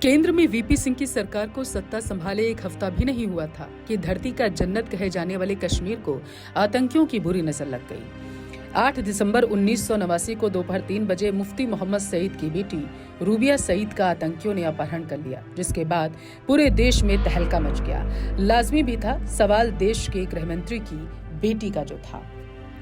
केंद्र में वीपी सिंह की सरकार को सत्ता संभाले एक हफ्ता भी नहीं हुआ था कि धरती का जन्नत कहे जाने वाले कश्मीर को आतंकियों की बुरी नजर लग गई। 8 दिसंबर 1989 को दोपहर 3 बजे मुफ्ती मोहम्मद सईद की बेटी रूबिया सईद का आतंकियों ने अपहरण कर लिया, जिसके बाद पूरे देश में तहलका मच गया। लाजमी भी था सवाल देश के गृह मंत्री की बेटी का जो था।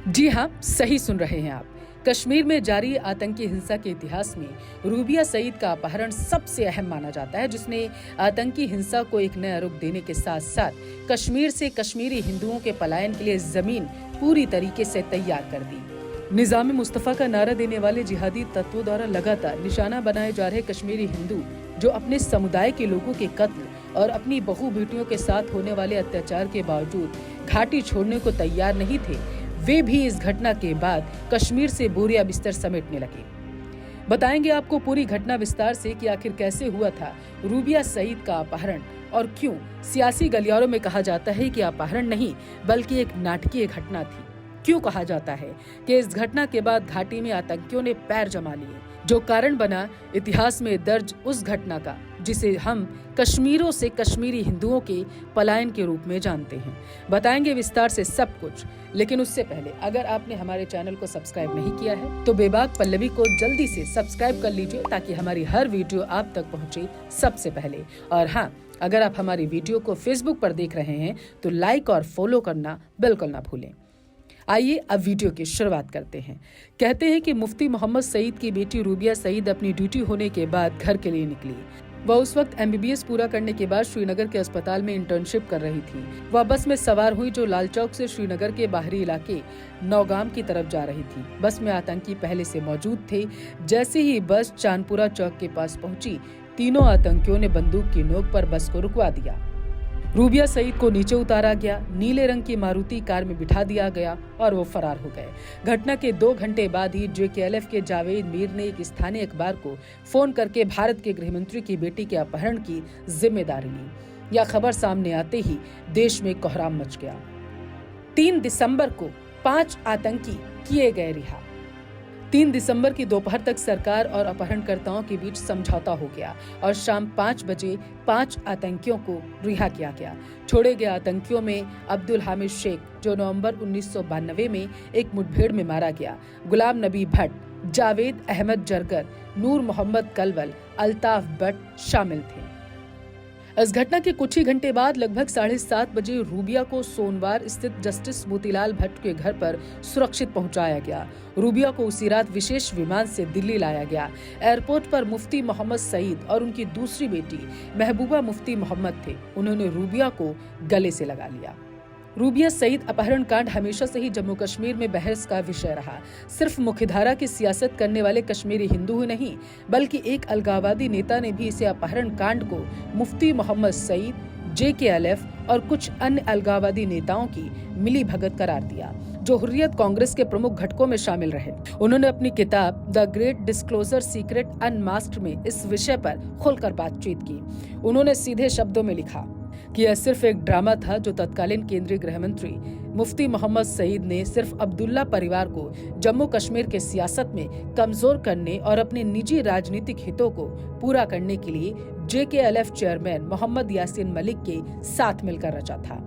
जी हाँ, सही सुन रहे हैं आप। कश्मीर में जारी आतंकी हिंसा के इतिहास में रूबिया सईद का अपहरण सबसे अहम माना जाता है, जिसने आतंकी हिंसा को एक नया रूप देने के साथ साथ कश्मीर से कश्मीरी हिंदुओं के पलायन के लिए जमीन पूरी तरीके से तैयार कर दी। निजाम मुस्तफा का नारा देने वाले जिहादी तत्वों द्वारा लगातार निशाना बनाए जा रहे कश्मीरी हिंदू, जो अपने समुदाय के लोगों के कत्ल और अपनी बहू बेटियों के साथ होने वाले अत्याचार के बावजूद घाटी छोड़ने को तैयार नहीं थे, वे भी इस घटना के बाद कश्मीर से बोरिया बिस्तर समेटने लगे। बताएंगे आपको पूरी घटना विस्तार से कि आखिर कैसे हुआ था रूबिया सईद का अपहरण और क्यों सियासी गलियारों में कहा जाता है कि अपहरण नहीं बल्कि एक नाटकीय घटना थी। क्यों कहा जाता है कि इस घटना के बाद घाटी में आतंकियों ने पैर जमा लिए, जो कारण बना इतिहास में दर्ज उस घटना का जिसे हम कश्मीरों से कश्मीरी हिंदुओं के पलायन के रूप में जानते हैं। बताएंगे विस्तार से सब कुछ, लेकिन उससे पहले अगर आपने हमारे चैनल को सब्सक्राइब नहीं किया है तो बेबाक पल्लवी को जल्दी से सब्सक्राइब कर लीजिए, ताकि हमारी हर वीडियो आप तक पहुंचे सबसे पहले। और हाँ, अगर आप हमारी वीडियो को फेसबुक पर देख रहे हैं तो लाइक और फॉलो करना बिल्कुल ना भूलें। आइए अब वीडियो की शुरुआत करते हैं। कहते हैं कि मुफ्ती मोहम्मद सईद की बेटी रूबिया सईद अपनी ड्यूटी होने के बाद घर के लिए निकली। वह उस वक्त MBBS पूरा करने के बाद श्रीनगर के अस्पताल में इंटर्नशिप कर रही थी। वह बस में सवार हुई जो लाल चौक से श्रीनगर के बाहरी इलाके नौगाम की तरफ जा रही थी। बस में आतंकी पहले से मौजूद थे। जैसे ही बस चांदपुरा चौक के पास पहुंची, तीनों आतंकियों ने बंदूक की नोक पर बस को रुकवा दिया। रूबिया सईद को नीचे उतारा गया, नीले रंग की मारुति कार में बिठा दिया गया और वो फरार हो गए। घटना के 2 घंटे बाद ही JKLF के जावेद मीर ने एक स्थानीय अखबार को फोन करके भारत के गृह मंत्री की बेटी के अपहरण की जिम्मेदारी ली। यह खबर सामने आते ही देश में कोहराम मच गया। 3 दिसंबर को 5 आतंकी किए गए रिहा। 3 दिसंबर की दोपहर तक सरकार और अपहरणकर्ताओं के बीच समझौता हो गया और शाम 5 बजे 5 आतंकियों को रिहा किया गया। छोड़े गए आतंकियों में अब्दुल हामिद शेख, जो नवंबर 1992 में एक मुठभेड़ में मारा गया, गुलाम नबी भट्ट, जावेद अहमद जरगर, नूर मोहम्मद कलवल, अल्ताफ भट्ट शामिल थे। इस घटना के कुछ ही घंटे बाद लगभग 7:30 बजे रूबिया को सोनवार स्थित जस्टिस मोतीलाल भट्ट के घर पर सुरक्षित पहुंचाया गया। रूबिया को उसी रात विशेष विमान से दिल्ली लाया गया। एयरपोर्ट पर मुफ्ती मोहम्मद सईद और उनकी दूसरी बेटी महबूबा मुफ्ती मोहम्मद थे। उन्होंने रूबिया को गले से लगा लिया। रूबिया सईद अपहरण कांड हमेशा से ही जम्मू कश्मीर में बहस का विषय रहा। सिर्फ मुख्यधारा की सियासत करने वाले कश्मीरी हिंदू ही नहीं, बल्कि एक अलगाववादी नेता ने भी इसे अपहरण कांड को मुफ्ती मोहम्मद सईद, JKLF और कुछ अन्य अलगाववादी नेताओं की मिली भगत करार दिया, जो हुर्रियत कांग्रेस के प्रमुख घटकों में शामिल रहे। उन्होंने अपनी किताब द ग्रेट डिस्क्लोजर सीक्रेट अनमास्क्ड में इस विषय पर खुलकर बातचीत की। उन्होंने सीधे शब्दों में लिखा कि यह सिर्फ एक ड्रामा था जो तत्कालीन केंद्रीय गृह मंत्री मुफ्ती मोहम्मद सईद ने सिर्फ अब्दुल्ला परिवार को जम्मू कश्मीर के सियासत में कमजोर करने और अपने निजी राजनीतिक हितों को पूरा करने के लिए JKLF चेयरमैन मोहम्मद यासीन मलिक के साथ मिलकर रचा था।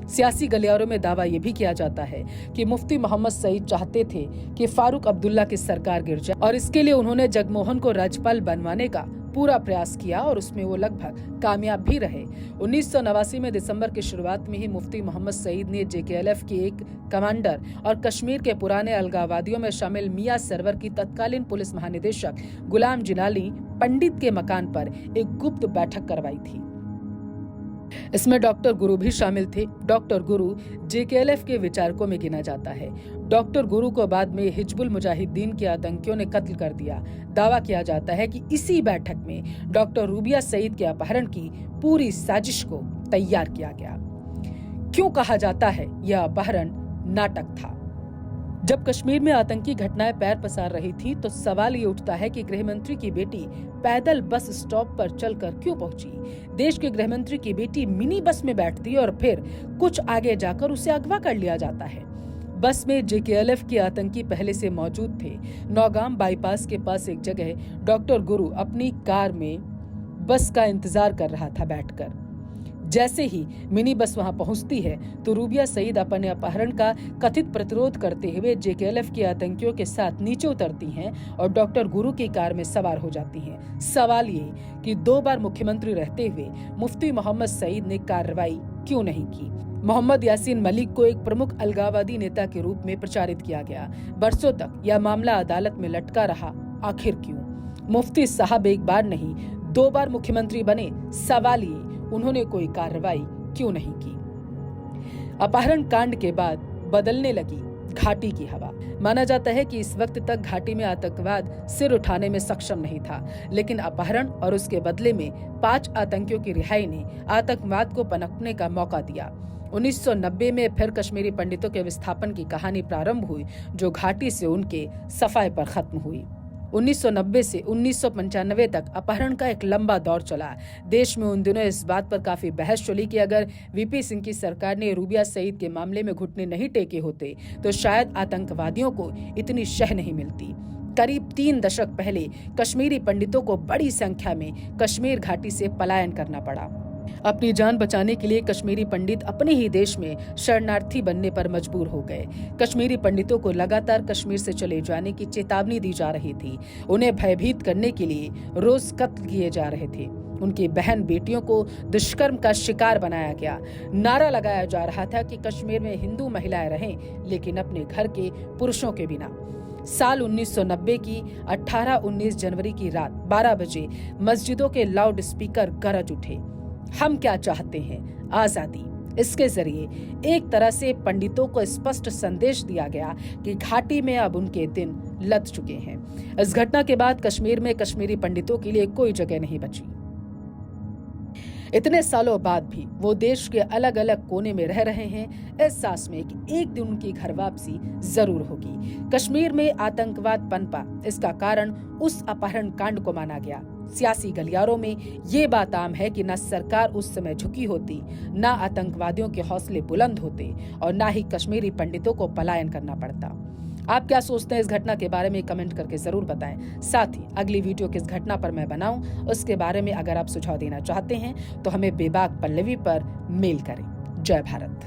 सियासी गलियारों में दावा यह भी किया जाता है कि मुफ्ती मोहम्मद सईद चाहते थे कि फारूक अब्दुल्ला की सरकार गिर जाए और इसके लिए उन्होंने जगमोहन को राज्यपाल बनवाने का पूरा प्रयास किया और उसमें वो लगभग कामयाब भी रहे। 1989 में दिसंबर की शुरुआत में ही मुफ्ती मोहम्मद सईद ने JKLF के एक कमांडर और कश्मीर के पुराने अलगाववादियों में शामिल मियां सरवर की तत्कालीन पुलिस महानिदेशक गुलाम जिनानी पंडित के मकान पर एक गुप्त बैठक करवाई थी। इसमें डॉक्टर गुरु भी शामिल थे। डॉक्टर गुरु JKLF के विचारकों में गिना जाता है। डॉक्टर गुरु को बाद में हिजबुल मुजाहिदीन के आतंकियों ने कत्ल कर दिया। दावा किया जाता है कि इसी बैठक में डॉक्टर रूबिया सईद के अपहरण की पूरी साजिश को तैयार किया गया। क्यों कहा जाता है यह अपहरण नाटक था? जब कश्मीर में आतंकी घटनाएं पैर पसार रही थी तो सवाल ये उठता है कि गृह मंत्री की बेटी पैदल बस स्टॉप पर चलकर क्यों पहुंची? देश के गृह मंत्री की बेटी मिनी बस में बैठती और फिर कुछ आगे जाकर उसे अगवा कर लिया जाता है। बस में JKLF के आतंकी पहले से मौजूद थे। नौगाम बाईपास के पास एक जगह डॉक्टर गुरु अपनी कार में बस का इंतजार कर रहा था बैठकर। जैसे ही मिनी बस वहां पहुंचती है तो रूबिया सईद अपने अपहरण का कथित प्रतिरोध करते हुए जेकेएलएफ के आतंकियों के साथ नीचे उतरती हैं और डॉक्टर गुरु की कार में सवार हो जाती हैं। सवाल ये कि 2 बार मुख्यमंत्री रहते हुए मुफ्ती मोहम्मद सईद ने कार्रवाई क्यों नहीं की। मोहम्मद यासीन मलिक को एक प्रमुख अलगाववादी नेता के रूप में प्रचारित किया गया। बरसों तक यह मामला अदालत में लटका रहा, आखिर क्यों? मुफ्ती साहब एक बार नहीं 2 बार मुख्यमंत्री बने, सवाल ये उन्होंने कोई कार्रवाई क्यों नहीं की। अपहरण कांड के बाद बदलने लगी घाटी की हवा। माना जाता है कि इस वक्त तक घाटी में आतंकवाद सिर उठाने में सक्षम नहीं था, लेकिन अपहरण और उसके बदले में 5 आतंकियों की रिहाई ने आतंकवाद को पनपने का मौका दिया। 1990 में फिर कश्मीरी पंडितों के विस्थापन की कहानी प्रारंभ हुई, जो घाटी से उनके सफाए पर खत्म हुई। 1990 से 1995 तक अपहरण का एक लंबा दौर चला। देश में उन दिनों इस बात पर काफी बहस चली कि अगर वीपी सिंह की सरकार ने रूबिया सईद के मामले में घुटने नहीं टेके होते तो शायद आतंकवादियों को इतनी शह नहीं मिलती। करीब 3 दशक पहले कश्मीरी पंडितों को बड़ी संख्या में कश्मीर घाटी से पलायन करना पड़ा। अपनी जान बचाने के लिए कश्मीरी पंडित अपने ही देश में शरणार्थी बनने पर मजबूर हो गए। कश्मीरी पंडितों को लगातार कश्मीर से चले जाने की चेतावनी दी जा रही थी। उन्हें भयभीत करने के लिए रोज कत्ल किए जा रहे थे। उनकी बहन बेटियों को दुष्कर्म का शिकार बनाया गया। नारा लगाया जा रहा था कि कश्मीर में हिंदू महिलाएं रहें, लेकिन अपने घर के पुरुषों के बिना। साल 1990 की 18-19 जनवरी की रात 12 बजे मस्जिदों के लाउड स्पीकर गरज उठे। हम क्या चाहते हैं? आजादी। इसके जरिए एक तरह से पंडितों को स्पष्ट संदेश दिया गया कि घाटी में अब उनके दिन लद चुके हैं। इस घटना के बाद कश्मीर में कश्मीरी पंडितों के लिए कोई जगह नहीं बची। इतने सालों बाद भी वो देश के अलग अलग कोने में रह रहे हैं, इस सांस में कि एक दिन उनकी घर वापसी जरूर होगी। कश्मीर में आतंकवाद पनपा, इसका कारण उस अपहरण कांड को माना गया। सियासी गलियारों में ये बात आम है कि न सरकार उस समय झुकी होती, न आतंकवादियों के हौसले बुलंद होते और न ही कश्मीरी पंडितों को पलायन करना पड़ता। आप क्या सोचते हैं इस घटना के बारे में कमेंट करके जरूर बताएं। साथ ही अगली वीडियो किस घटना पर मैं बनाऊं, उसके बारे में अगर आप सुझाव देना चाहते हैं तो हमें बेबाक पल्लवी पर मेल करें। जय भारत।